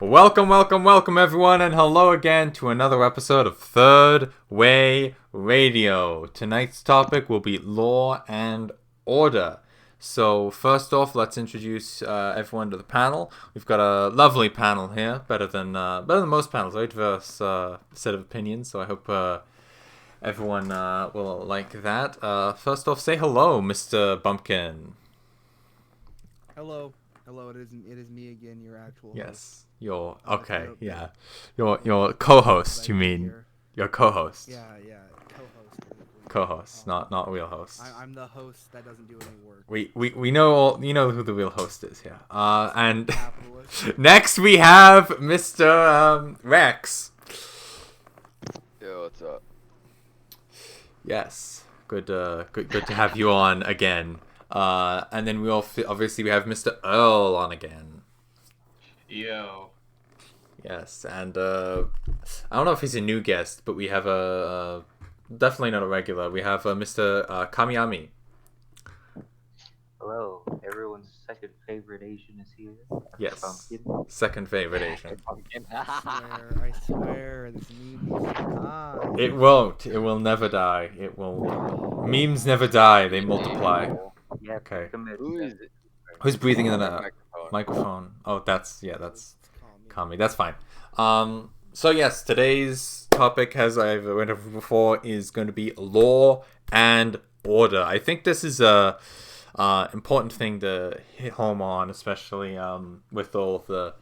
Welcome, everyone, and hello again to another episode of Third Way Radio. Tonight's topic will be law and order. So, first off, let's introduce everyone to the panel. We've got a lovely panel here, better than most panels, very diverse set of opinions. So I hope everyone will like that. First off, say hello, Mr. Bumpkin. Hello. It is me again, your actual host. Yes. Your co-host, you mean? Your co-host. Yeah, co-host. Co-host, not real host. I'm the host that doesn't do any work. We know who the real host is here. And next we have Mr. Rex. Yo, what's up? Yes. Good to have you on again. And then we obviously we have Mr. Earl on again. Yo. Yes, and I don't know if he's a new guest, but we have a definitely not a regular. We have Mr. Kamiyami. Hello, everyone's second favorite Asian is here. Yes, Pumpkin. Second favorite Asian. I swear, this meme will die. It won't. It will never die. It will. Memes never die. They multiply. Yeah, Okay. Who is it? Who's breathing in the microphone? Oh, that's Kami. That's fine. So yes, today's topic, as I've went over before, is going to be law and order. I think this is a important thing to hit home on, especially with all the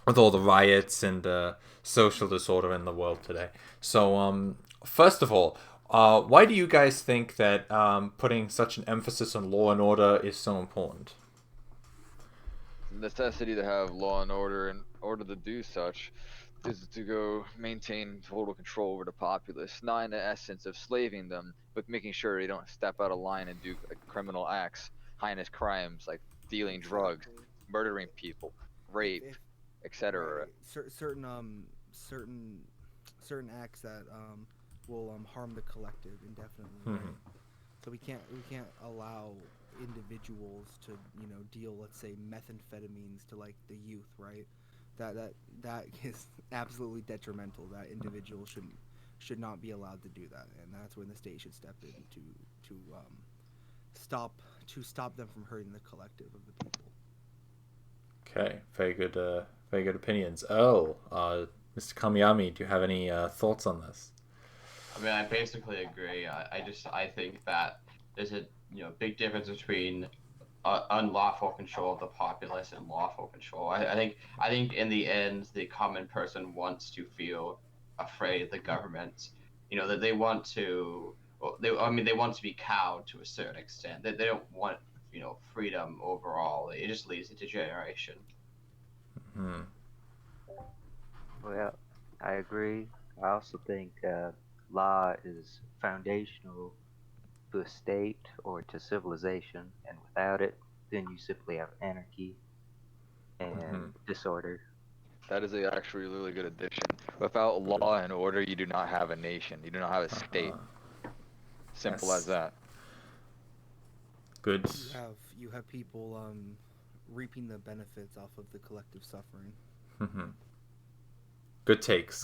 riots and social disorder in the world today. So first of all, why do you guys think that putting such an emphasis on law and order is so important? Necessity to have law and order in order to do such is to go maintain total control over the populace, not in the essence of slaving them, but making sure they don't step out of line and do criminal acts, heinous crimes like dealing drugs, murdering people, rape, etc. Certain acts that will harm the collective indefinitely. Mm-hmm. Right? So we can't allow individuals to deal, let's say, methamphetamines to like the youth, right? That is absolutely detrimental. That individuals should not be allowed to do that, and that's when the state should step in to stop them from hurting the collective of the people. Okay, very good opinions. Oh, Mr. Kamiyami, do you have any thoughts on this? I mean, I basically agree. I think that there's a big difference between unlawful control of the populace and lawful control. I think in the end, the common person wants to feel afraid of the government. That they want to. Well, they want to be cowed to a certain extent. They don't want freedom overall. It just leads to degeneration. Hmm. Well, I agree. I also think law is foundational to a state or to civilization, and without it, then you simply have anarchy and disorder. That is actually a really good addition. Without law and order, you do not have a nation. You do not have a state. Simple as that. Good. You have people reaping the benefits off of the collective suffering. Mm-hmm. Good takes.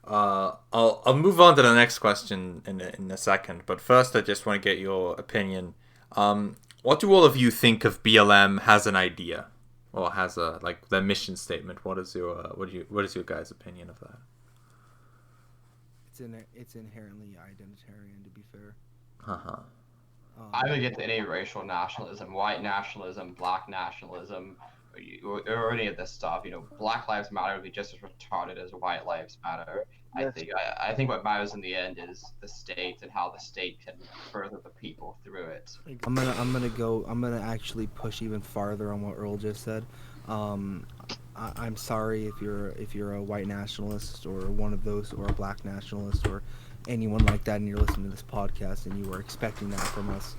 I'll move on to the next question in a second, but first I just want to get your opinion. What do all of you think of BLM has an idea, or has their mission statement? What is your guys' opinion of that? It's inherently identitarian, to be fair. I'm against any racial nationalism, white nationalism, black nationalism, or any of this stuff. Black Lives Matter would be just as retarded as White Lives Matter. I think what matters in the end is the state and how the state can further the people through it. I'm gonna actually push even farther on what Earl just said. I'm sorry if you're a white nationalist or one of those, or a black nationalist or anyone like that, and you're listening to this podcast and you were expecting that from us.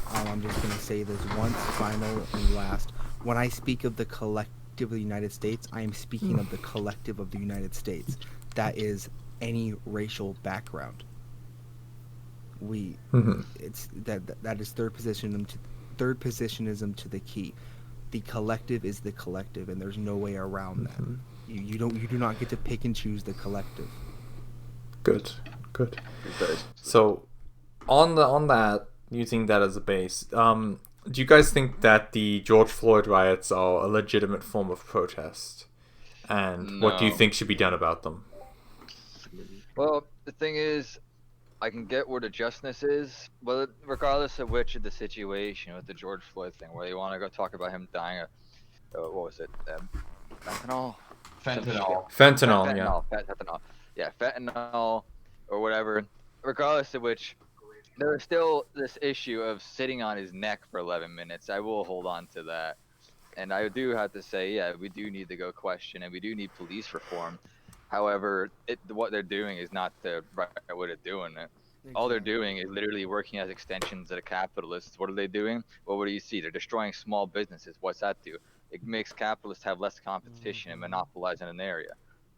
I'm just gonna say this once, final and last. When I speak of the collective of the United States, I am speaking of the collective of the United States. That is any racial background. It's that is third positionism to the key. the collective is the collective, and there's no way around that. Mhm. You do not get to pick and choose the collective. Good. Precisely. So, on that, using that as a base, do you guys think that the George Floyd riots are a legitimate form of protest? And what do you No. think should be done about them? Well, the thing is, I can get where the justness is, but regardless of which of the situation with the George Floyd thing, where you want to go talk about him dying of, what was it, fentanyl? Some shit. Fentanyl. Fentanyl, yeah. Fentanyl. Yeah, fentanyl or whatever. Regardless of which, there is still this issue of sitting on his neck for 11 minutes. I will hold on to that. And I do have to say, yeah, we do need to go question, and we do need police reform. However, what they're doing is not the right way of doing it. All they're doing is literally working as extensions of the capitalists. What are they doing? Well, what do you see? They're destroying small businesses. What's that do? It makes capitalists have less competition and monopolize in an area.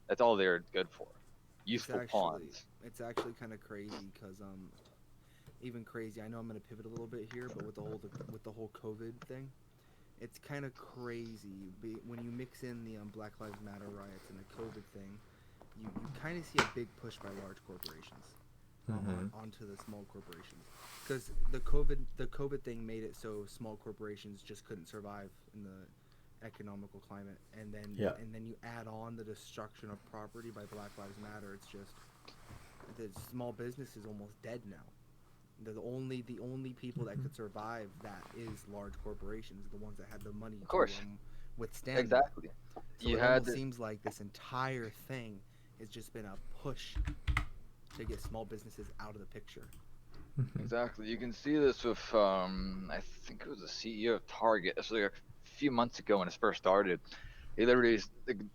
That's all they're good for. Useful pawns. It's actually kind of crazy because even crazy. I know I'm gonna pivot a little bit here, but with the whole COVID thing, it's kind of crazy. When you mix in the Black Lives Matter riots and the COVID thing, you kind of see a big push by large corporations onto the small corporations, because the COVID thing made it so small corporations just couldn't survive in the economical climate, and then you add on the destruction of property by Black Lives Matter. It's just the small business is almost dead now. The only people that could survive that is large corporations, the ones that had the money to withstand exactly. that. So it almost seems like this entire thing has just been a push to get small businesses out of the picture. Exactly. You can see this with I think it was the CEO of Target. This was like a few months ago when it first started. He literally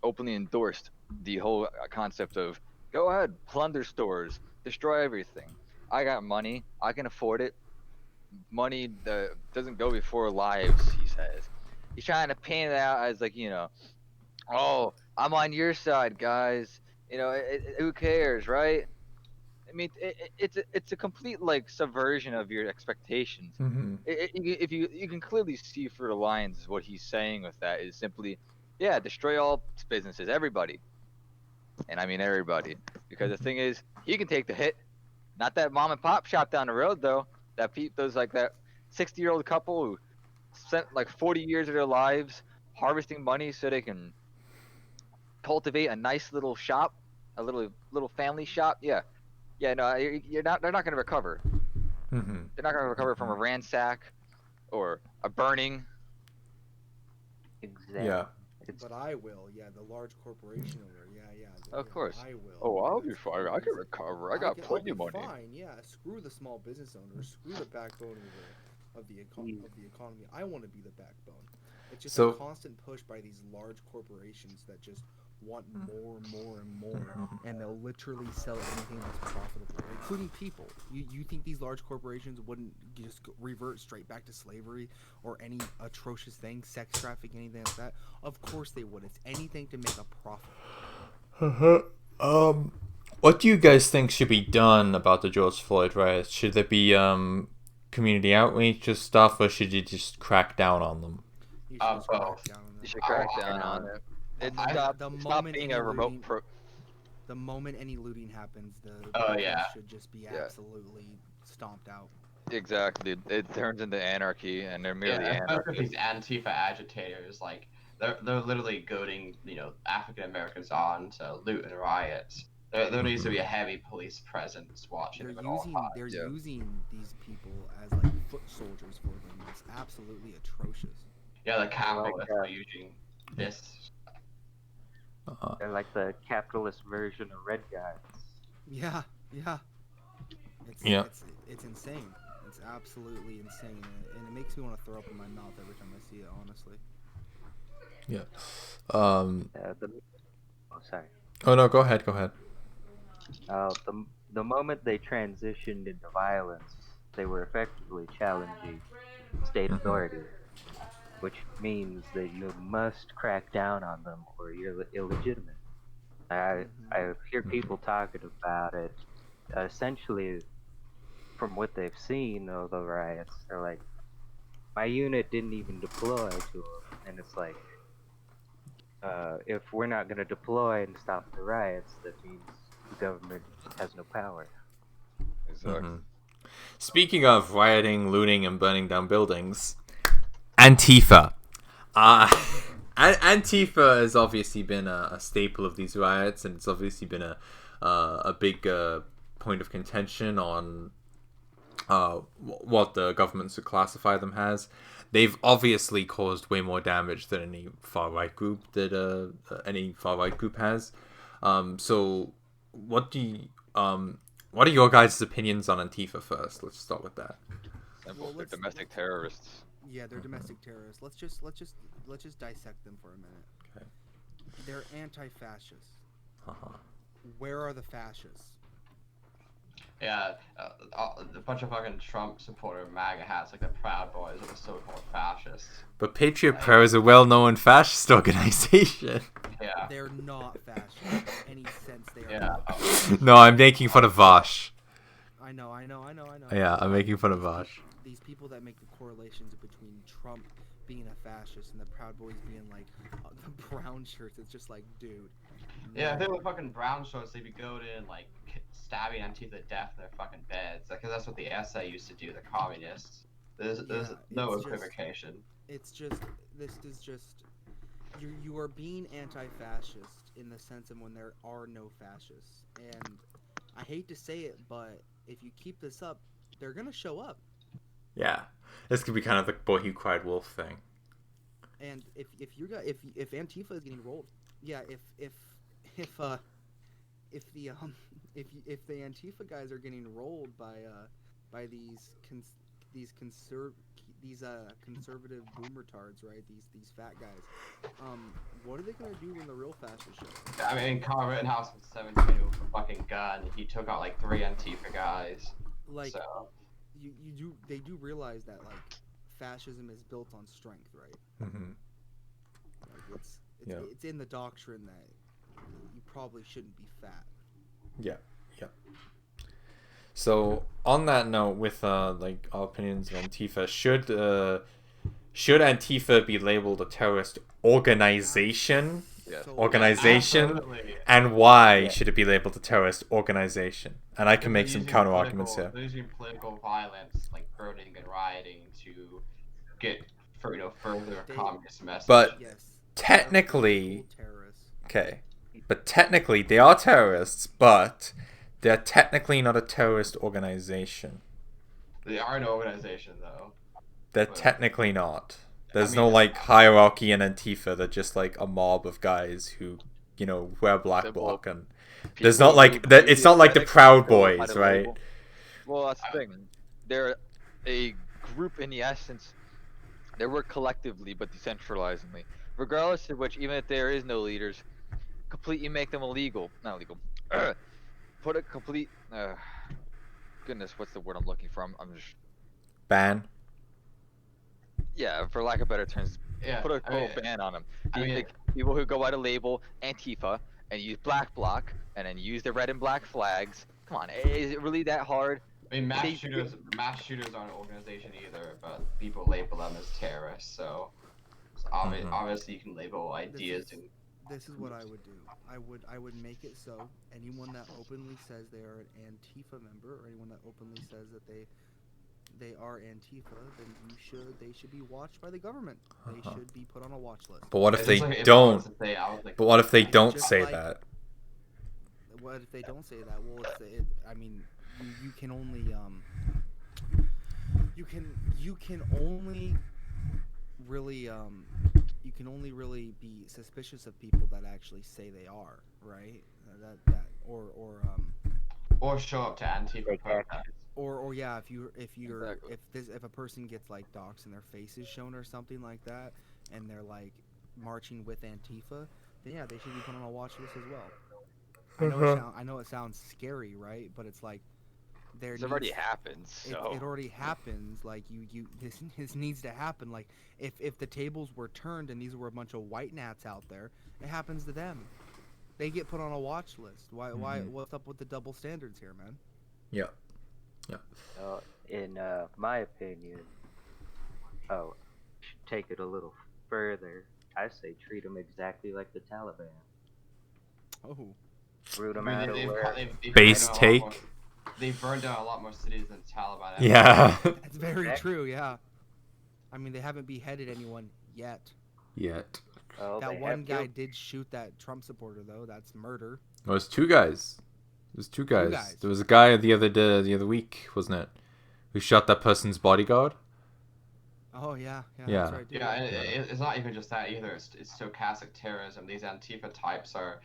openly endorsed the whole concept of go ahead, plunder stores, destroy everything. I got money, I can afford it. Money doesn't go before lives, he says. He's trying to paint it out as like, oh, I'm on your side, guys. Who cares, right? I mean, it's a complete like subversion of your expectations. If you can clearly see through the lines, what he's saying with that is simply, yeah, destroy all businesses, everybody, and I mean everybody, because the thing is, he can take the hit. Not that mom and pop shop down the road though. Those like that 60-year-old couple who spent like 40 years of their lives harvesting money so they can cultivate a nice little shop, a little family shop. Yeah, no, you're not. They're not going to recover. They're not going to recover from a ransack or a burning. Exactly. Yeah. But I will. Yeah, the large corporation owner. Yeah. Of course. I will. Oh, I'll be fine. I can recover. I got plenty of money. Fine. Yeah. Screw the small business owners. Screw the backbone of the economy. I want to be the backbone. It's just a constant push by these large corporations that just want more and more and more, and they'll literally sell anything that's profitable, including people. You think these large corporations wouldn't just revert straight back to slavery or any atrocious thing, sex trafficking, anything like that? Of course they would. It's anything to make a profit. What do you guys think should be done about the George Floyd riots? Should there be community outreach or stuff, or should you just crack down on them? You should just crack down on them. You should crack down on it. Stop being a remote The moment any looting happens, the should just be absolutely stomped out. Exactly. It turns into anarchy, and they're merely especially these Antifa agitators, like they're literally goading African Americans on to loot and riots. There needs to be a heavy police presence watching them at all times. They're using these people as like foot soldiers for them. It's absolutely atrocious. Yeah, the capitalists are using this. They're like the capitalist version of Red Guys. Yeah. It's insane. It's absolutely insane, and it makes me want to throw up in my mouth every time I see it. Honestly. Yeah. Sorry. Oh no, go ahead. The moment they transitioned into violence, they were effectively challenging state authority, which means that you must crack down on them or you're illegitimate. I hear people talking about it. Essentially, from what they've seen of the riots, they're like, my unit didn't even deploy to them, and it's like, if we're not gonna deploy and stop the riots, that means the government has no power. Exactly. Mhm. Speaking of rioting, looting, and burning down buildings, Antifa. Uh, Antifa has obviously been a staple of these riots, and it's obviously been a big point of contention on what the governments would classify them as. They've obviously caused way more damage than any far right group has. So, what do you, what are your guys' opinions on Antifa first? Let's start with that. Simple. Well, They're domestic terrorists. Yeah, they're domestic terrorists. Let's just dissect them for a minute. Okay. They're anti-fascist. Uh-huh. Where are the fascists? Yeah, a bunch of fucking Trump supporter MAGA hats, like the Proud Boys, are the so-called fascists. But Patriot Prayer is a well-known fascist organization. Yeah. They're not fascist in any sense. They are Yeah. not. No, I'm making fun of Vosh. I know. Yeah, I'm making fun of Vosh. These people that make the correlations between Trump being a fascist and the Proud Boys being like the brown shirts, it's just like, dude. Yeah, if they were fucking brown shorts, they'd be going in like stabbing Antifa to death in their fucking beds. Like, 'cause that's what the SA used to do, the communists. There's Yeah, no it's just- equivocation. It's just this is just you are being anti-fascist in the sense of when there are no fascists, and I hate to say it, but if you keep this up, they're gonna show up. Yeah, this could be kind of the Boy Who Cried Wolf thing. And if Antifa is getting rolled, yeah, if the if the Antifa guys are getting rolled by these conservative boomertards, right? These fat guys. What are they gonna do when the real fascists show up? I mean, Kyle Rittenhouse was 17 with a fucking gun. He took out like 3 Antifa guys. Like So, they do realize that like fascism is built on strength, right? Mm-hmm. Like Yeah. it's in the doctrine that you probably shouldn't be fat. Yeah. So on that note, with like our opinions of Antifa, should Antifa be labeled a terrorist organization? Yes. So- Organization, absolutely. and why Yeah. should it be labeled a terrorist organization? And I can make some counter arguments here. They're using political violence, like burning and rioting, to get further They- communist message. But- Yes. Technically, They're terrorists. okay, but technically they are terrorists, but they're technically not a terrorist organization. they are an organization, though. They're But- technically not. There's I no mean, like hierarchy in Antifa. They're just like a mob of guys who, wear black Simple. bloc, and there's People not like who that. use It's not like the aesthetics Proud to know how Boys, to right? label. Well, that's the thing. They're a group in the essence. They work collectively but decentralizingly. Regardless of which, even if there is no leaders, completely make them illegal. Not illegal. Put a complete. Goodness, what's the word I'm looking for? I'm just. Ban. Yeah, for lack of better terms, Yeah. put a I mean, total ban on them. I mean- The people who go by the label Antifa and use black bloc and then use the red and black flags. Come on, is it really that hard? I mean, They- mass shooters aren't an organization either, but people label them as terrorists. So Mhm. obviously you can label ideas and This is what I would do. I would make it so anyone that openly says they are an Antifa member, or anyone that openly says that they are Antifa, then they should be watched by the government. They Uh-huh. should be put on a watch list. But what if It's they just like if I don't? was to say, I was like, But what if they It's don't just say like- that? What if they don't say that? Well, I mean, you can only you can only really be suspicious of people that actually say they are, right? or show up to Antifa Take action. protests. Or yeah, Exactly. if a person gets like docs and their face is shown or something like that, and they're like marching with Antifa, then yeah, they should be put on a watch list as well. I know it sounds scary, right? But it's like It's already happened. So it already happens. Like this needs to happen. Like if the tables were turned and these were a bunch of white nats out there, it happens to them. They get put on a watch list. Why? Mhm. What's up with the double standards here, man? Yeah. In my opinion, Oh, take it a little further. I say treat them exactly like the Taliban. Oh, Root I them mean, out of where. they've burned Base down a lot more. take. They've burned down a lot more cities than Taliban ever Yeah. did. that's very Correct. true. Yeah. I mean, they haven't beheaded anyone yet. Yet. Oh, That they one have guy killed. did shoot that Trump supporter, though. That's murder. It was two guys. It was two guys. guys. There was a guy the other week, wasn't it? Who shot that person's bodyguard? Oh yeah, Yeah. that's right. Dude. Yeah, and it's not even just that either. It's stochastic terrorism. These Antifa types are,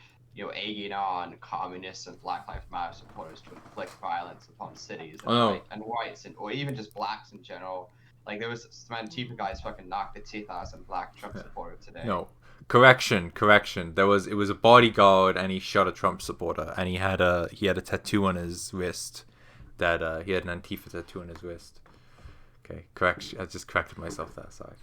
egging on communists and Black Lives Matter supporters to inflict violence upon cities and, Oh, no. and whites or even just blacks in general. Like there was some Antifa guys fucking knocked the teeth out of some black Trump supporter today. No. Correction. It was a bodyguard and he shot a Trump supporter and he had a tattoo on his wrist that he had an Antifa tattoo on his wrist. Okay, correction. I just corrected myself there. Sorry.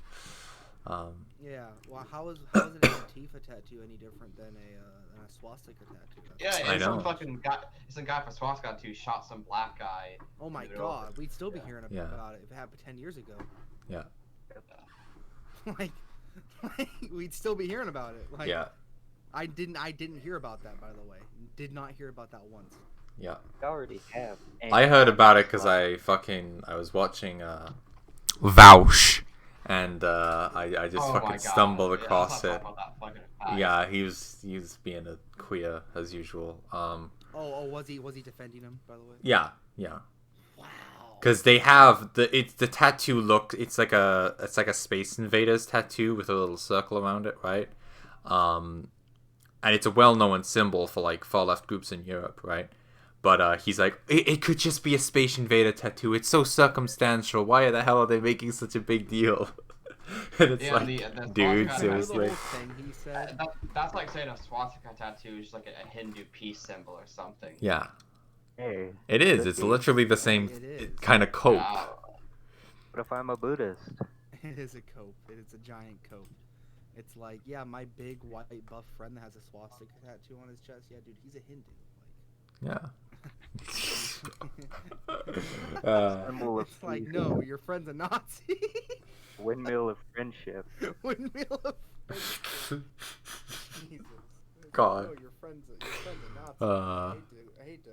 Yeah. Well, how is an Antifa tattoo any different than a swastika tattoo? Yeah, I and know. some fucking guy, some guy from swastika tattoo shot some black guy. Oh my in the middle of God, we'd still be hearing Yeah. about it if it happened 10 years ago. Yeah. like, we'd still be hearing about it. Like, Yeah. I didn't hear about that, by the way. Did not hear about that once. Yeah. They already have. I heard about it because I was watching Vouch, and I just Oh my fucking God. stumbled Yeah, let's across not it. talk about that fucking fact. Yeah, he was being a queer as usual. Oh, was he defending him, by the way? Yeah. Wow. Because they have the tattoo look. It's like a Space Invaders tattoo with a little circle around it, right? And it's a well-known symbol for like far left groups in Europe, right? But he's like, it could just be a Space Invader tattoo. It's so circumstantial. Why the hell are they making such a big deal? And it's Yeah, like, the dude, swastika seriously. The whole thing he said. That's like saying a swastika tattoo is just like a Hindu peace symbol or something. Yeah, Hey, it is. could It's be. literally the same It is. kind of cope. Yeah. What if I'm a Buddhist? It is a cope. It is a giant cope. It's like, yeah, my big white buff friend that has a swastika tattoo on his chest. Yeah, dude, he's a Hindu. Yeah. Symbol of It's like, peace. no, your friend's a Nazi. Windmill of friendship. Windmill of friendship. Jesus. God. No, your friend's a Nazi. Uh. I hate to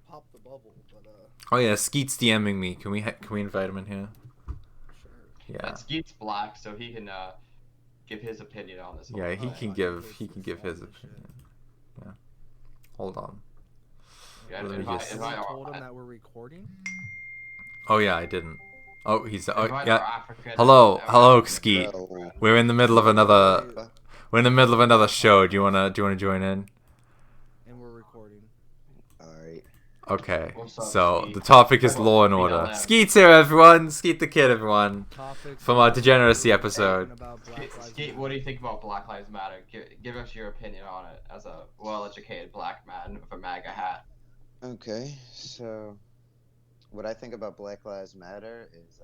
pop the bubble, but Oh yeah, Skeet's DMing me. Can we invite him in here? sure. Yeah. And Skeet's black, so he can give his opinion on this. Yeah, he Oh, can in give case his it's all opinion. Yeah. Hold on. Yeah, Let me invite- just- Have invite you our- told him that we're recording? Oh yeah, I didn't. Oh, he's invite our yeah. African- Hello, our hello, African- Skeet. Bro. We're in the middle of another. We're in the middle of another show. Do you wanna join in? And we're recording. Alright. Okay. What's up, So Skeet? the topic is Hello, law and BLM. order. Skeet's here, everyone. Skeet the kid, everyone. Topics From our about degeneracy we're episode. talking about Black Skeet, Lives Skeet, Matter. what do you think about Black Lives Matter? Give us your opinion on it as a well-educated black man with a MAGA hat. Okay, so what I think about Black Lives Matter is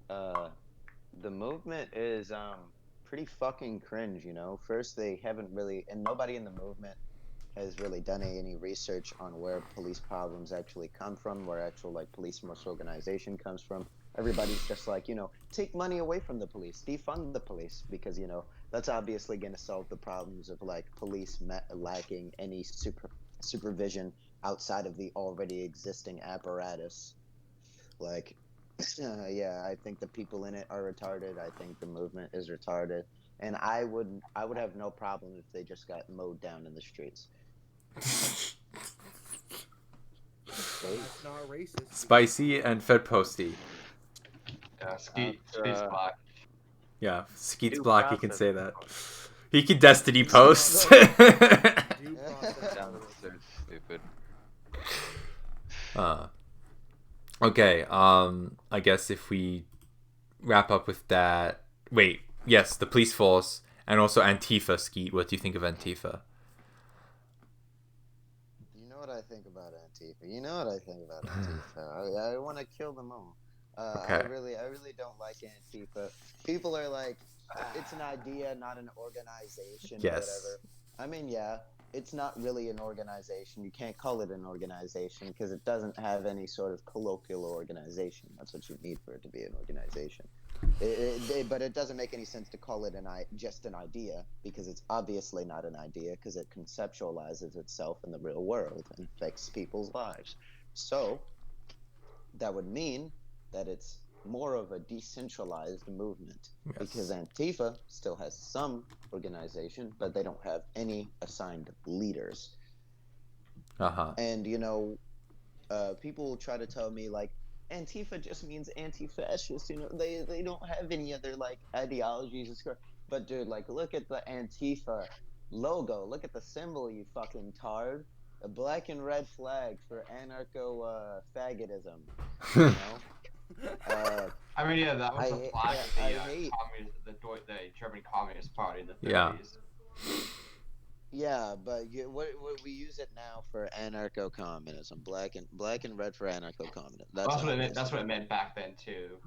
the movement is pretty fucking cringe, you know. First they haven't really, and nobody in the movement has really done any research on where police problems actually come from, where actual like police organization comes from. Everybody's just like, you know, take money away from the police, defund the police, because you know that's obviously going to solve the problems of like police lacking any supervision outside of the already existing apparatus. Like, yeah, I think the people in it are retarded. I think the movement is retarded, and I would have no problem if they just got mowed down in the streets. That's not racist. Spicy and Fed Posty. Yeah, Skeet's Uh, black. Yeah, Skeet's Due black. He can process. say that. He can Destiny post. Due process. Sounds so stupid. Okay. I guess if we wrap up with that. Wait. Yes, the police force and also Antifa. Skeet. What do you think of Antifa? You know what I think about Antifa. I want to kill them all. Okay. I really don't like Antifa. People are like, it's an idea, not an organization, Yes. or whatever. I mean, yeah, it's not really an organization. You can't call it an organization because it doesn't have any sort of colloquial organization. That's what you need for it to be an organization. But it doesn't make any sense to call it just an idea, because it's obviously not an idea, because it conceptualizes itself in the real world and affects people's lives. So that would mean that it's more of a decentralized movement, because Antifa still has some organization, but they don't have any assigned leaders. And people try to tell me like Antifa just means anti-fascist. They don't have any other like ideologies. But dude, like, look at the Antifa logo. Look at the symbol, you fucking tard. A black and red flag for anarcho faggotism. You know. I mean, yeah, that was a flag of the the German Communist Party in the 30s. Yeah. Yeah, but what we use it now for anarcho-communism, black and red for anarcho-communism. That's what it meant back then too.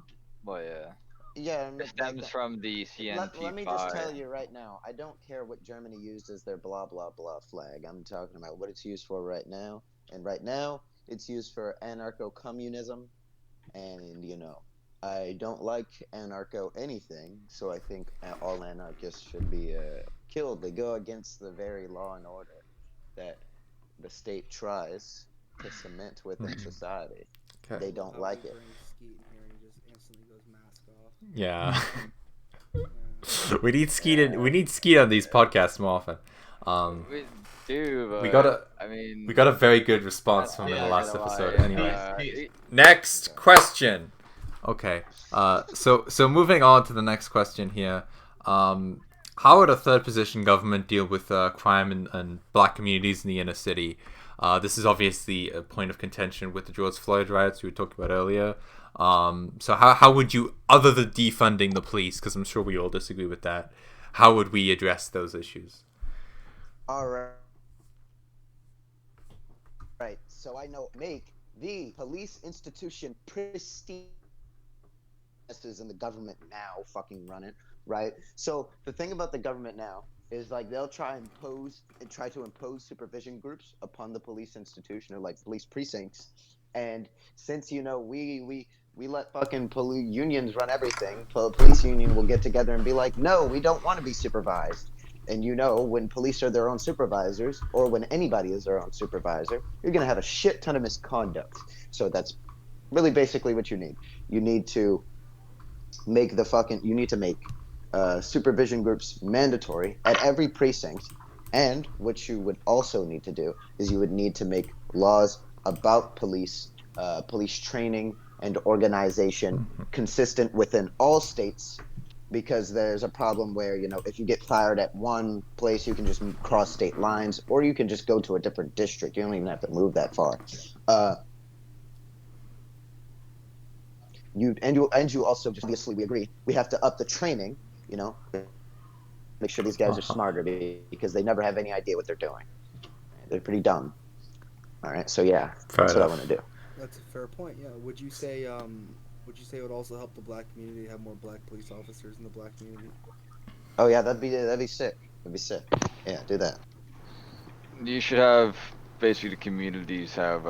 Well, yeah. Yeah, It stems from the CNT. Let me just tell you right now, I don't care what Germany used as their blah blah blah flag. I'm talking about what it's used for right now, and right now it's used for anarcho-communism, and I don't like anarcho anything, so I think all anarchists should be killed. They go against the very law and order that the state tries to cement within society. Okay. They don't like it. Yeah. We need Skeet on these podcasts more often. We do, but we got a very good response from the last episode. Anyway, next question. Okay. So moving on to the next question here. How would a third position government deal with crime and black communities in the inner city? This is obviously a point of contention with the George Floyd riots we were talking about earlier. So how would you, other than defunding the police, because I'm sure we all disagree with that, how would we address those issues? All right. Right. So I know make the police institution pristine. Is in the government now fucking run it, right? So the thing about the government now is like they'll try to impose supervision groups upon the police institution, or like police precincts. And since we let fucking police unions run everything, police union will get together and be like, no, we don't want to be supervised. And when police are their own supervisors, or when anybody is their own supervisor, you're gonna have a shit ton of misconduct. So that's really basically what you need. You need to make supervision groups mandatory at every precinct. And what you would also need to do is you would need to make laws about police training and organization consistent within all states, because there's a problem where if you get fired at one place, you can just cross state lines, or you can just go to a different district. You don't even have to move that far. You also, just obviously we agree, we have to up the training, make sure these guys are smarter, because they never have any idea what they're doing. They're pretty dumb. All right, so yeah, that's what I want to do. That's a fair point. Yeah. Would you say it would also help the black community have more black police officers in the black community? Oh yeah, that'd be sick. That'd be sick. Yeah, do that. You should have basically the communities have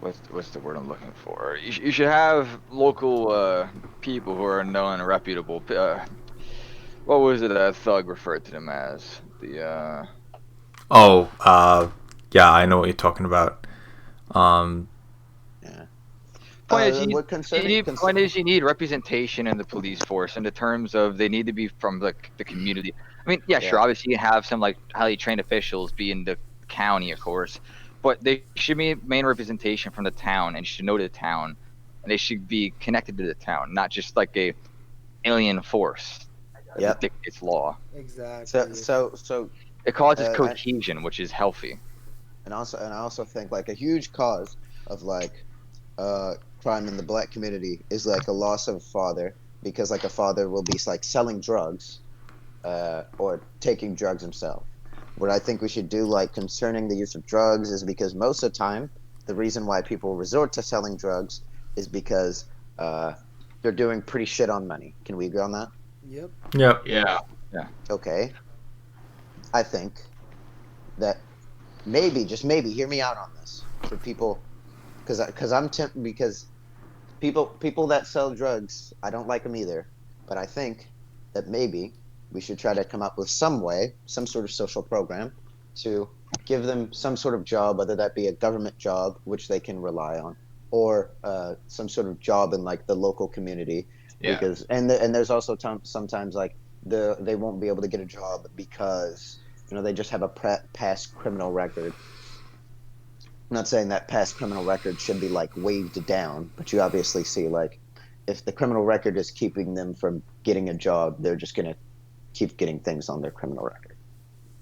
what's the word I'm looking for? You should have local people who are known and reputable. What was it that Thug referred to them as? Yeah, I know what you're talking about. Yeah. Point is, you need representation in the police force in the terms of they need to be from the community. I mean, yeah, sure, obviously you have some like highly trained officials be in the county, of course, but they should be main representation from the town and should know the town, and they should be connected to the town, not just like a alien force that dictates law. Exactly. So it causes cohesion, which is healthy. And I also think like a huge cause of like crime in the black community is like a loss of a father, because like a father will be like selling drugs or taking drugs himself. What I think we should do, like concerning the use of drugs, is because most of the time the reason why people resort to selling drugs is because they're doing pretty shit on money. Can we agree on that? Yep. Yep. Yeah. Okay. I think that maybe, just maybe, hear me out on this for people, because I'm tempted, because people that sell drugs, I don't like them either, but I think that maybe we should try to come up with some way, some sort of social program to give them some sort of job, whether that be a government job which they can rely on, or some sort of job in like the local community, Yeah. because and there's also sometimes like they won't be able to get a job because they just have a past criminal record. I'm not saying that past criminal record should be like waved down, but you obviously see like if the criminal record is keeping them from getting a job, they're just gonna keep getting things on their criminal record.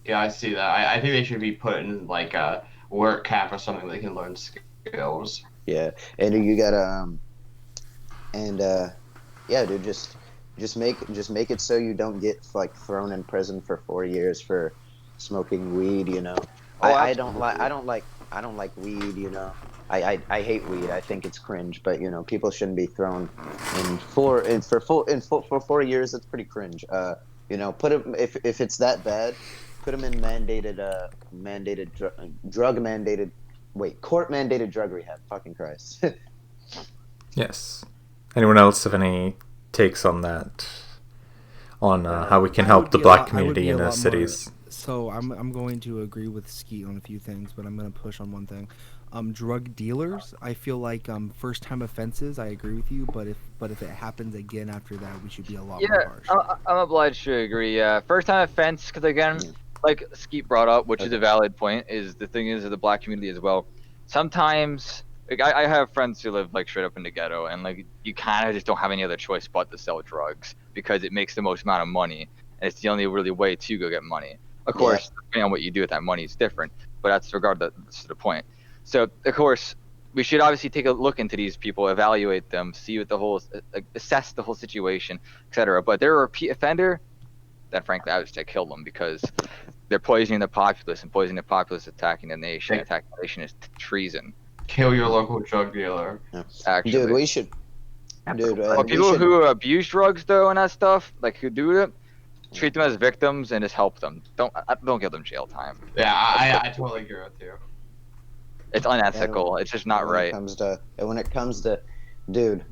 Yeah, I see that. I think they should be put in like a work camp or something they can learn skills. Yeah, and you gotta and yeah, dude, just make it so you don't get like thrown in prison for 4 years for smoking weed. Oh, I don't like absolutely. I don't like weed. I hate weed. I think it's cringe. But people shouldn't be thrown for 4 years. It's pretty cringe. Put them if it's that bad, put them in drug mandated. Wait, court mandated drug rehab. Fucking Christ. Yes. Anyone else have any takes on that? On how we can I help would the be a black lot- I would community be a in the lot cities? So I'm going to agree with Skeet on a few things, but I'm going to push on one thing. Drug dealers, I feel like first time offenses, I agree with you, but if it happens again after that, we should be a lot more Yeah, harsh. I'm obliged to agree. Yeah, first time offense, because again, Yeah. like Skeet brought up, which is a Okay. valid point, is the thing is of the black community as well. Sometimes, like I have friends who live like straight up in the ghetto, and like you kind of just don't have any other choice but to sell drugs because it makes the most amount of money, and it's the only really way to go get money. Of Yeah. course, depending on what you do with that money is different, but that's regardless of the point. So of course, we should obviously take a look into these people, evaluate them, see what the whole, assess the whole situation, etc. But they're a repeat offender, then frankly, I would just kill them because they're poisoning the populace, and poisoning the populace, attacking the nation. Attacking the nation is treason. Kill your local drug dealer. Yeah. Actually, Dude, we should. Dude, but we people should. who abuse drugs though and that stuff, like who do it, treat them as victims and just help them. Don't give them jail time. Yeah, I totally agree with you. It's unethical. It's just not when right. When it comes to, dude,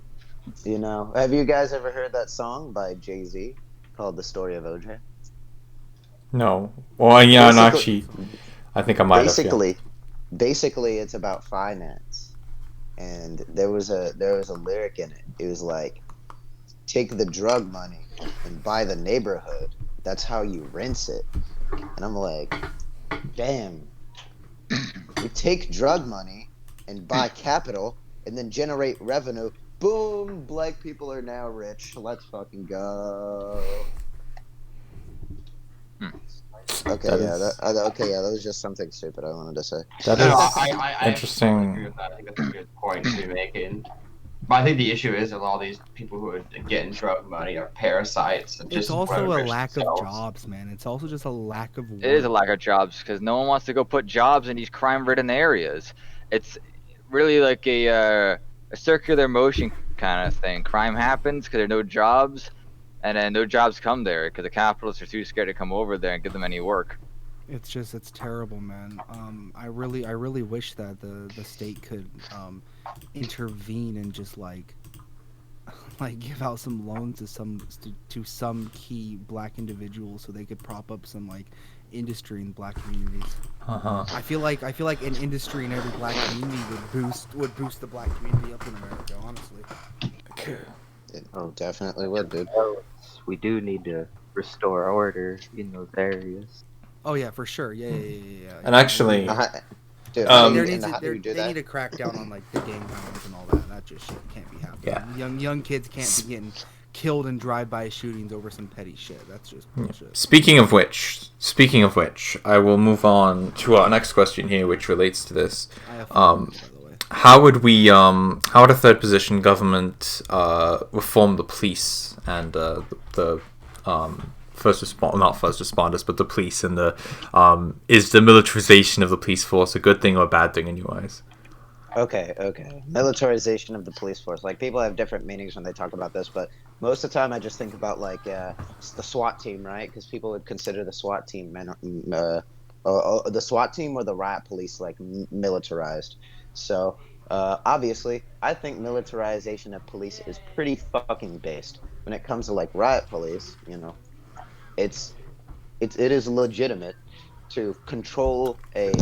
have you guys ever heard that song by Jay-Z called "The Story of OJ"? No. Well, yeah, no, Basically- actually, I think I might have. Basically, it's about finance, and there was a lyric in it. It was like, "Take the drug money and buy the neighborhood. That's how you rinse it." And I'm like, damn. We take drug money and buy capital and then generate revenue. Boom! Black people are now rich. Let's fucking go. Okay, That yeah. is- That was just something stupid I wanted to say. That No, is I interesting. totally agree with that. I think that's a good point to be making. But I think the issue is that all these people who are getting drug money are parasites and It's just also wanna a enrich lack of themselves. jobs, man. It's also just a lack of work. It is a lack of jobs because no one wants to go put jobs in these crime-ridden areas. It's really like a circular motion kind of thing. Crime happens because there are no jobs, and then no jobs come there because the capitalists are too scared to come over there and give them any work. It's terrible, man. I really wish that the state could intervene and just like give out some loans to some key black individuals so they could prop up some like industry in black communities. Uh-huh. I feel like an industry in every black community would boost the black community up in America, honestly. It definitely would, dude. We do need to restore order in those areas. Oh yeah, for sure. Yeah. And actually, Dude, how do There you- needs how to, do you do they that? need to crack down on like the gang violence and all that. That just shit can't be happening. Yeah. Young kids can't be getting killed in drive-by shootings over some petty shit. That's just bullshit. Speaking of which, I will move on to our next question here, which relates to this. I have Um, photos, by the way. How would a third position government reform the police and the not first responders, but the police and is the militarization of the police force a good thing or a bad thing in your eyes? Okay. Militarization of the police force. Like, people have different meanings when they talk about this, but most of the time I just think about, like, the SWAT team, right? Because people would consider the SWAT team the SWAT team or the riot police like militarized. So obviously, I think militarization of police is pretty fucking based. When it comes to like riot police, it's it is legitimate to control a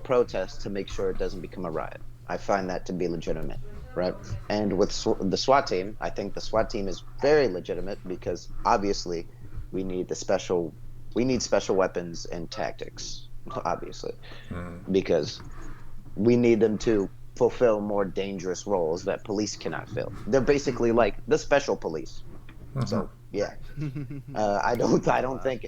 protest to make sure it doesn't become a riot. I find that to be legitimate, right? And with the SWAT team, I think the SWAT team is very legitimate because obviously we need special weapons and tactics, obviously, because we need them to fulfill more dangerous roles that police cannot fill. They're basically like the special police. So yeah, I don't think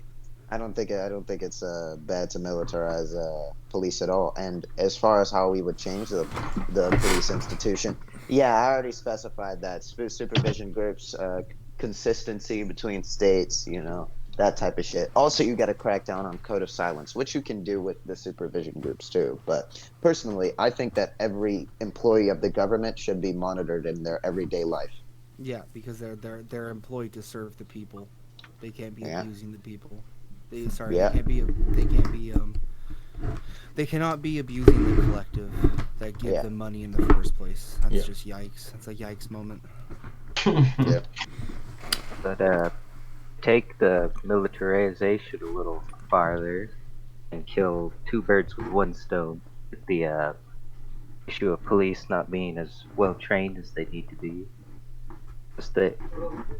it's bad to militarize police at all. And as far as how we would change the police institution, yeah, I already specified that supervision groups, consistency between states, that type of shit. Also, you got to crack down on code of silence, which you can do with the supervision groups too. But personally, I think that every employee of the government should be monitored in their everyday life. Yeah, because they're employed to serve the people. They can't be abusing the people. They cannot be abusing the collective that give them money in the first place. That's just yikes. That's a yikes moment. Yeah. But take the militarization a little farther and kill two birds with one stone. With the issue of police not being as well trained as they need to be. Just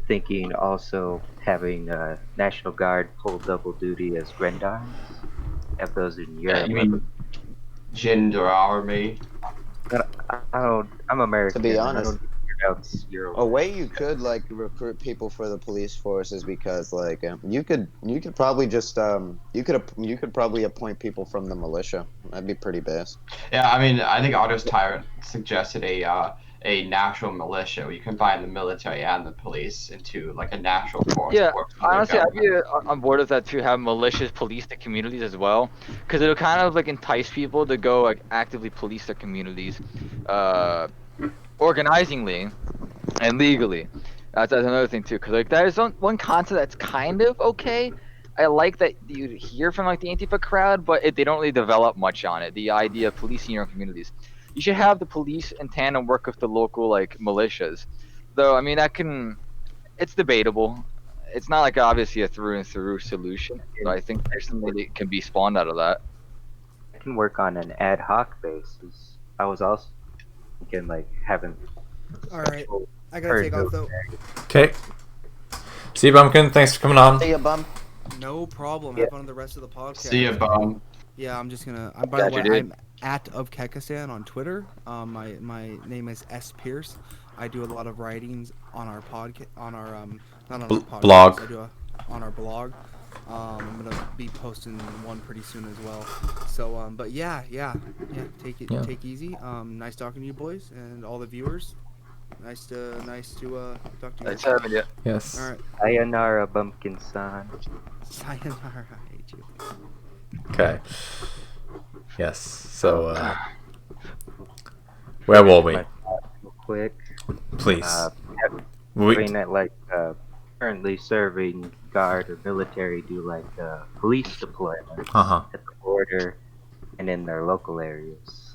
thinking also having National Guard pull double duty as gendarmes. Have those in Europe. You mean gendarmerie? I'm American. To be honest, I don't pronounce Euro. a way you could like recruit people for the police force is because like you could probably just you could probably appoint people from the militia. That'd be pretty best. Yeah, I mean, I think Otto's Tyrant suggested a national militia where you combine the military and the police into like a national force. Yeah, honestly, I'd be on board with that too. Have militias police the communities as well, because it'll kind of like entice people to go like actively police their communities, organizingly and legally. That's another thing too, because like that is one concept that's kind of okay. I like that you hear from like the Antifa crowd, but they don't really develop much on it. The idea of policing your own communities. You should have the police in tandem work with the local like militias, though. I mean it's debatable. It's not like obviously a through and through solution, but I think there's something that can be spawned out of that. I can work on an ad hoc basis. I was also thinking like having. All right, I gotta take off though. Okay. See you, Bumpkin. Thanks for coming on. See ya, bum. No problem. Have fun on the rest of the podcast. See ya, bum. Yeah, I'm just gonna. By the way, I'm at of Kekistan on Twitter. My name is S Pierce. I do a lot of writings on our podcast, on our not on our podcast, blog. I do on our blog. I'm gonna be posting one pretty soon as well. So, but yeah. Take it easy. Nice talking to you boys and all the viewers. Nice to talk to you. Nice having you. Yes. All right. Sayonara, Bumpkin-san. Sayonara. I hate you. Okay. Yes. So, where were we? Real quick. Please. Having that like currently serving guard or military do like police deployment at the border and in their local areas,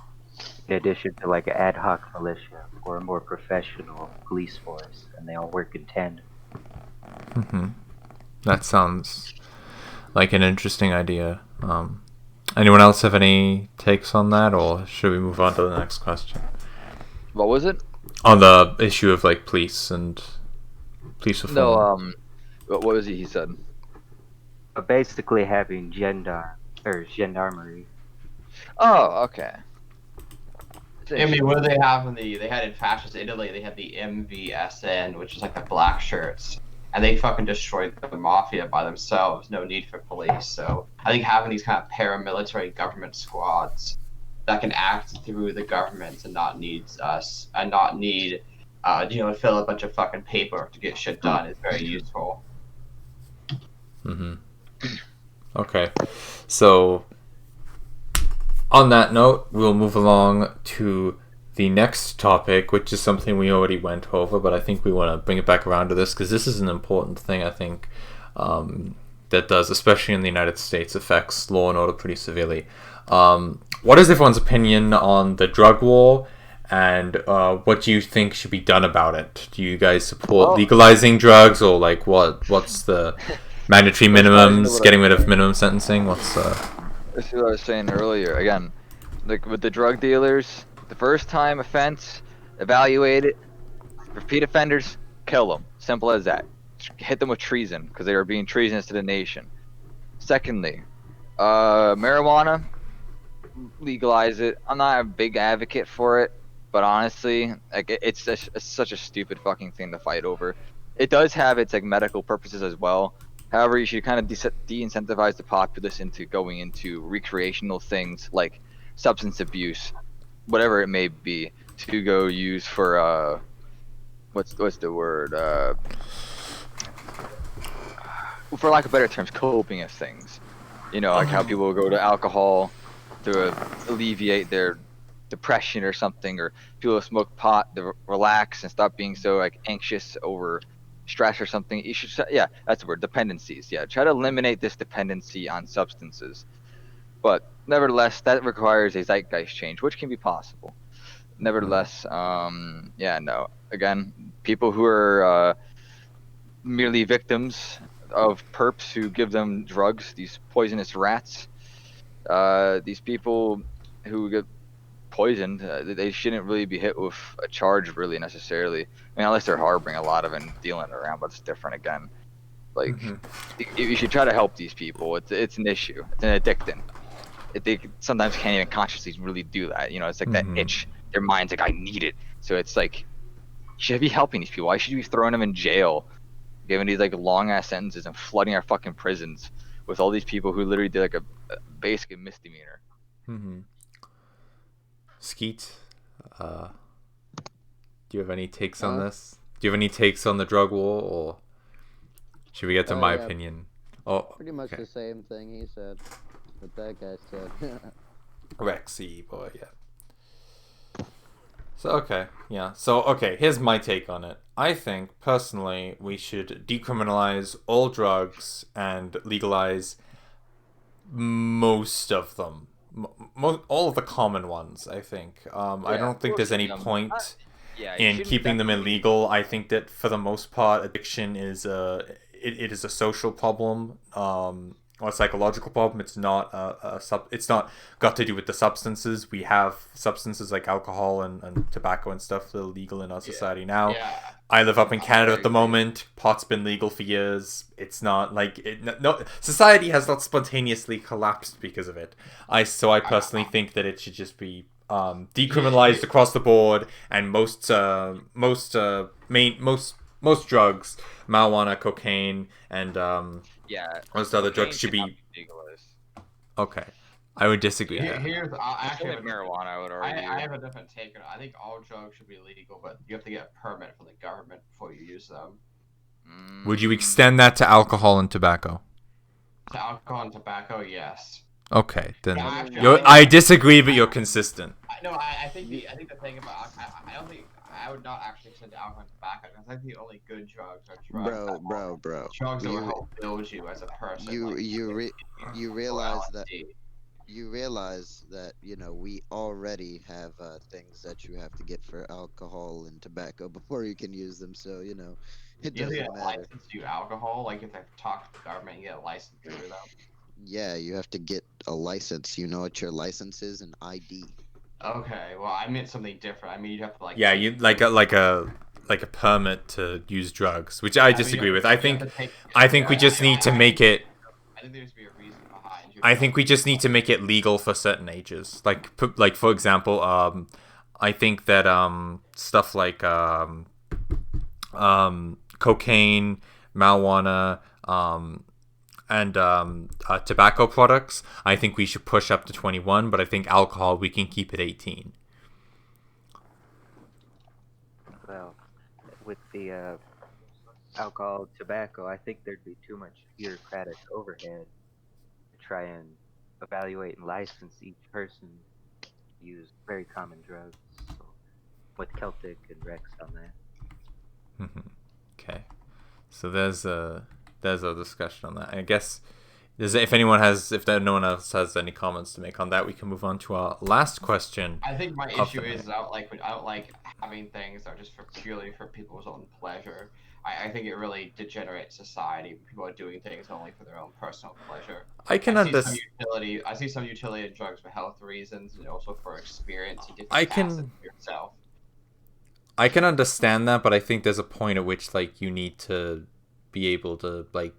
in addition to like an ad hoc militia or a more professional police force, and they all work in tandem. That sounds like an interesting idea. Anyone else have any takes on that, or should we move on to the next question? What was it? On the issue of like police and police reform. No, what was he said? But basically having gendarmerie. Oh, okay. I mean, what do they have they had in fascist Italy, they had the MVSN, which is like the black shirts, and they fucking destroyed the mafia by themselves, no need for police. So I think having these kind of paramilitary government squads that can act through the government and not need us, and not need, fill a bunch of fucking paper to get shit done is very useful. Okay. So, on that note, we'll move along to the next topic, which is something we already went over, but I think we want to bring it back around to this because this is an important thing, I think, that does, especially in the United States, affects law and order pretty severely. What is everyone's opinion on the drug war, and what do you think should be done about it? Do you guys support legalizing drugs, or like what's the mandatory minimums, getting rid of minimum sentencing? This is what I was saying earlier. Again, like with the drug dealers, the first time offense, evaluate it. Repeat offenders, kill them. Simple as that. Hit them with treason because they are being treasonous to the nation. Secondly, marijuana, legalize it. I'm not a big advocate for it, but honestly, like it's such a stupid fucking thing to fight over. It does have its like medical purposes as well. However, you should kind of de-incentivize the populace into going into recreational things like substance abuse, whatever it may be, to go use for what's the word? For lack of better terms, coping of things. You know, like how people go to alcohol to alleviate their depression or something, or people smoke pot to relax and stop being so like anxious over stress or something. You should, yeah, that's the word, dependencies. Yeah, try to eliminate this dependency on substances. But nevertheless, that requires a zeitgeist change, which can be possible. Nevertheless, yeah, no. Again, people who are merely victims of perps who give them drugs, these poisonous rats, these people who get poisoned, they shouldn't really be hit with a charge really necessarily. I mean, unless they're harboring a lot of it and dealing it around, but it's different again. Like, you should try to help these people. It's an issue. It's an addictant. They sometimes can't even consciously really do that. You know, it's like that itch. Their mind's like, I need it. So it's like, you should be helping these people. Why should you be throwing them in jail, giving these like long ass sentences and flooding our fucking prisons with all these people who literally did like a basic misdemeanor? Skeet, do you have any takes on this? Do you have any takes on the drug war, or should we get to my opinion? Oh, pretty much the same thing he said. What that guy said. Rexy boy, yeah. So here's my take on it. I think personally we should decriminalize all drugs and legalize most of them. All of the common ones, I think. I don't think there's any point in keeping them illegal. I think that for the most part, addiction is it is a social problem, or a psychological problem. It's not it's not got to do with the substances. We have substances like alcohol and tobacco and stuff that are legal in our society now. Yeah. I live up in Canada at the moment. Pot's been legal for years. It's not like society has not spontaneously collapsed because of it. I personally think that it should just be decriminalized across the board, and most drugs, marijuana, cocaine, and most other drugs should be legalized. Okay. I would disagree. Here's actually marijuana. I would argue. I have a different take on it. I think all drugs should be legal, but you have to get a permit from the government before you use them. Would you extend that to alcohol and tobacco? To alcohol and tobacco, yes. Okay, then Actually, I disagree, but you're consistent. I think the thing about I don't think I would not actually extend to alcohol and tobacco. I think the only good drugs are drugs. Bro. Drugs that will help build you as a person. You realize that, you know, we already have things that you have to get for alcohol and tobacco before you can use them, so, you know, it doesn't matter. License to alcohol, like if I talk to the government and get a license to them. Yeah, you have to get a license. You know what your license is? An ID. Okay, well, I meant something different. I mean, you'd have to you like a permit to use drugs, which I disagree with. I think we just need to make it. I think there needs to be a reason behind. I think we just need to make it legal for certain ages. Like for example, I think that stuff like cocaine, marijuana, and tobacco products, I think we should push up to 21. But I think alcohol, we can keep it 18. Well, with the alcohol, tobacco, I think there'd be too much bureaucratic overhead to try and evaluate and license each person to use very common drugs. So, with Celtic and Rex on that. Okay, so there's there's a discussion on that. I guess if no one else has any comments to make on that, we can move on to our last question. I think my of issue the is night. I don't like having things that are just purely for people's own pleasure. I think it really degenerates society. People are doing things only for their own personal pleasure. I can understand. I see some utility in drugs for health reasons and also for experiencing different I facets can of yourself. I can understand that, but I think there's a point at which like you need to be able to like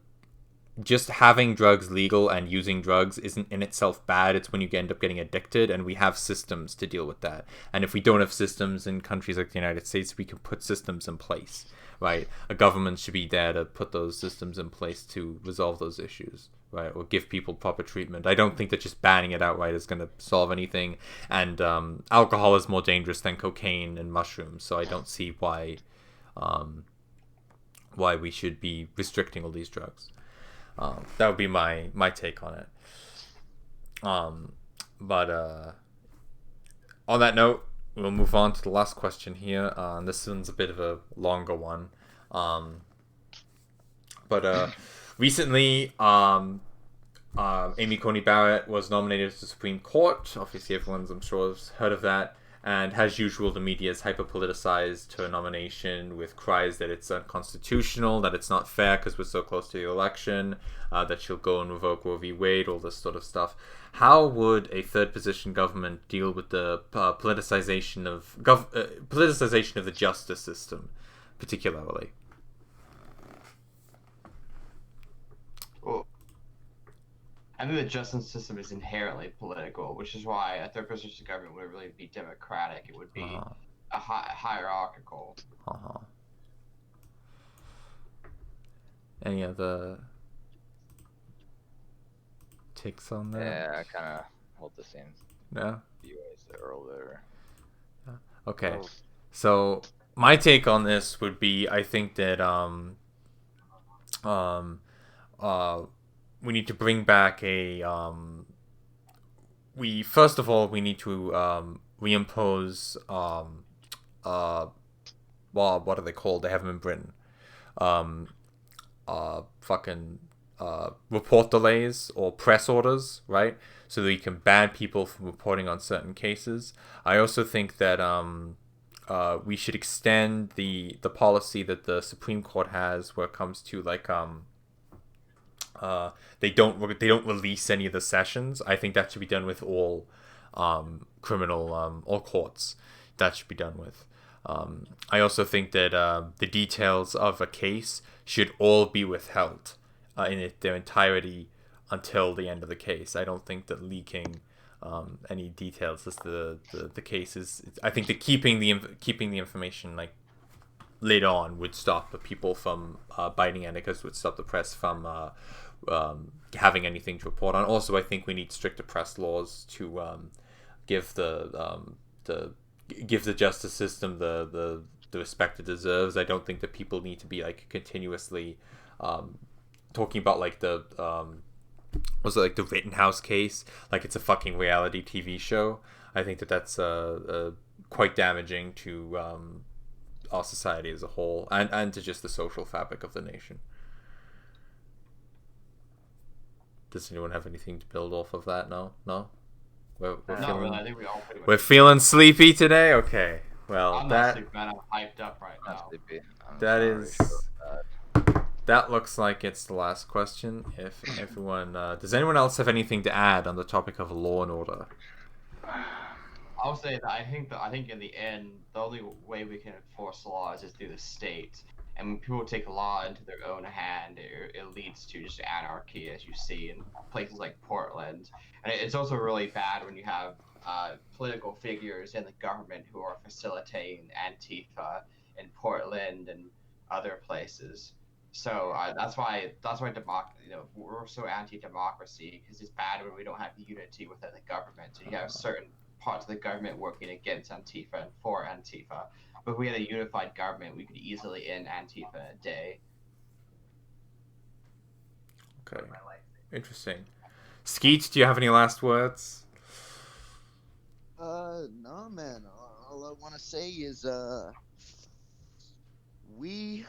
just having drugs legal and using drugs isn't in itself bad. It's when you end up getting addicted, and we have systems to deal with that. And if we don't have systems in countries like the United States, we can put systems in place, right? A government should be there to put those systems in place to resolve those issues, right? Or give people proper treatment. I don't think that just banning it outright is going to solve anything. And alcohol is more dangerous than cocaine and mushrooms, so I don't see why we should be restricting all these drugs. That would be my take on it. But on that note, we'll move on to the last question here. This one's a bit of a longer one. But recently, Amy Coney Barrett was nominated to the Supreme Court. Obviously, everyone's, I'm sure, has heard of that. And as usual, the media is hyper-politicized her nomination with cries that it's unconstitutional, that it's not fair because we're so close to the election, that she'll go and revoke Roe v. Wade, all this sort of stuff. How would a third-position government deal with the politicization of the justice system, particularly? Well, I think the justice system is inherently political, which is why a third position government wouldn't really be democratic. It would be a hierarchical. Any other takes on that? Yeah, I kind of hold the same No? view as Earl there. Okay. So my take on this would be, I think that we need to bring back a first of all we need to reimpose well, what are they called? They have them in Britain. Report delays or press orders, right? So that you can ban people from reporting on certain cases. I also think that we should extend the policy that the Supreme Court has, where it comes to like they don't release any of the sessions. I think that should be done with all all courts. That should be done with. I also think that the details of a case should all be withheld in their entirety until the end of the case. I don't think that leaking any details as to the case is. I think that keeping the information like later on would stop the people from biting at it, because it would stop the press from having anything to report on. Also, I think we need stricter press laws to give the justice system the respect it deserves. I don't think that people need to be like continuously talking about like the was it like the Rittenhouse case like it's a fucking reality TV show. I think that that's quite damaging to our society as a whole, and to just the social fabric of the nation. Does anyone have anything to build off of that? No? We're feeling, really. I think we all pretty much. we're feeling sleepy today? Okay. Well, I'm not sleeping, man. I'm hyped up right I'm now. sleepy. I'm that not is really sure about that. that looks like it's the last question. If everyone does anyone else have anything to add on the topic of law and order? I'll say that I think in the end, the only way we can enforce laws is through the state. And when people take law into their own hand, it leads to just anarchy, as you see in places like Portland. And it's also really bad when you have political figures in the government who are facilitating Antifa in Portland and other places. So that's why we're so anti-democracy, because it's bad when we don't have unity within the government. So you have certain parts of the government working against Antifa and for Antifa. But if we had a unified government, we could easily end Antifa in a day. Okay. Interesting. Skeet, do you have any last words? No, man. All I want to say is, we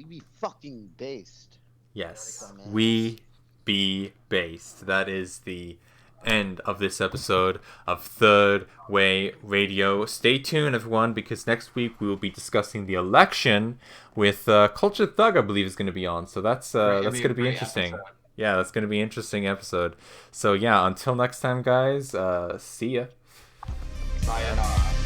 be fucking based. Yes, Dumbass. we be based. That is the end of this episode of Third Way Radio. Stay tuned, everyone, because next week we will be discussing the election with Culture Thug, I believe, is going to be on. So that's going to be interesting. Episode. Yeah, that's going to be an interesting episode. So yeah, until next time, guys. See ya. Sayonara.